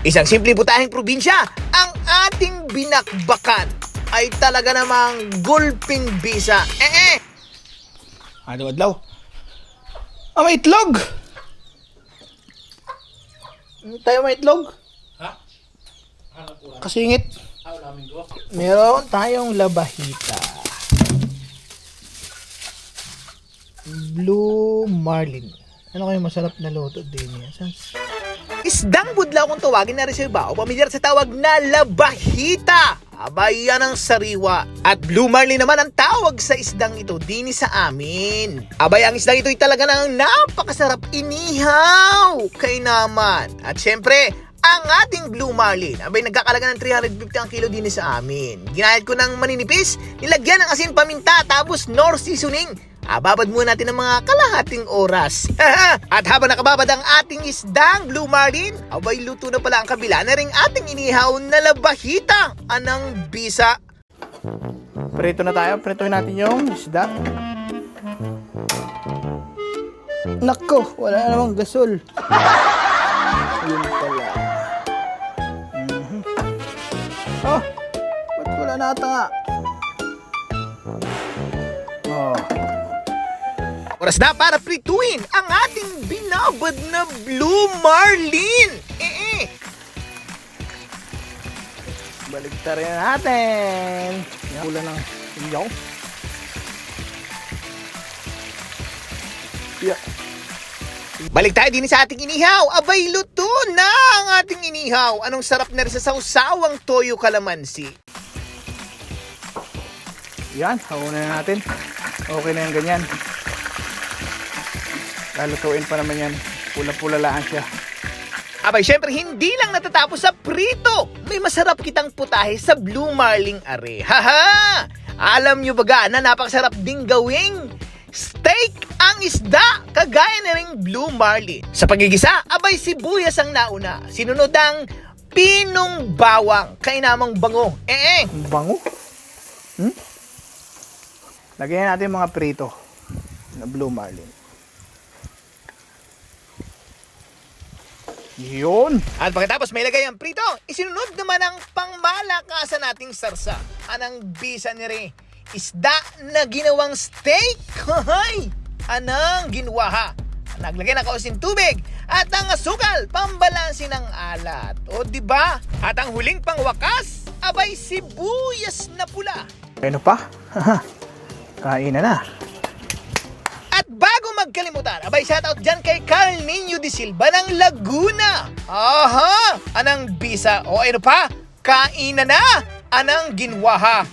Isang simple putahing probinsya, ang ating binakbakan ay talaga namang gulping bisa. Ano adlaw? May itlog! Tayo may itlog? Ha? Kasingit. Meron tayong labahita. Blue Marlin. Ano kayo masarap na luto din yan? Isdang budlaw kung tawagin na reserba o pamilyar sa tawag na labahita. Abay, yan ang sariwa. At Blue Marlin naman ang tawag sa isdang ito din sa amin. Abay, ang isdang ito ay talaga nang napakasarap inihaw. Kay naman. At syempre, ang ating Blue Marlin, abay nagkakalaga ng 350 ang kilo din sa amin. Ginahit ko ng maninipis, nilagyan ng asin paminta, tapos nor seasoning. Babad muna natin ng mga kalahating oras. At habang nakababad ang ating isdang Blue Marlin, abay luto na pala ang kabila na ring ating inihaw na labahita. Anang bisa. Prito na tayo. Pritohin natin yung isda. Nako, wala namang gasol. Yun pala. Oh, ba't wala nata nga? Oh. Oras na para prituin ang ating binabad na Blue Marlin. Baligtarin natin. Pula ng inyaw. Yeah. Balik tayo din sa ating inihaw. Abay, luto na ang ating inihaw. Anong sarap na rin sa sausawang toyo kalamansi. Yan, hauna na natin. Okay na yung ganyan. Lalutuin pa naman yan. Pula-pula lang siya. Abay, syempre, hindi lang natatapos sa prito. May masarap kitang putahe sa Blue Marlin are. Haha! Alam nyo baga na napakasarap ding gawing steak ang isda, kagaya na ring Blue Marlin. Sa pagigisa, abay sibuyas ang nauna. Sinunod ang pinong bawang, kay namang bango. Bango? Lagyan natin mga prito na Blue Marlin. Yun! At pagkatapos may lagay ang prito, isinunod naman ang pangmalakasan nating sarsa. Anang bisa ni Re, isda na ginawang steak. Hoy! Anang ginwaha. Naglagay ng kausin tubig at ang asukal, pambalansin ng alat. O di ba? At ang huling pangwakas, abay sibuyas na pula. Ano pa? Kain na. At bago magkalimutan, abay shoutout dyan kay Carl Nino de Silva ng Laguna. Aha! Anang bisa. O ano pa? Kain na! Anang ginwaha.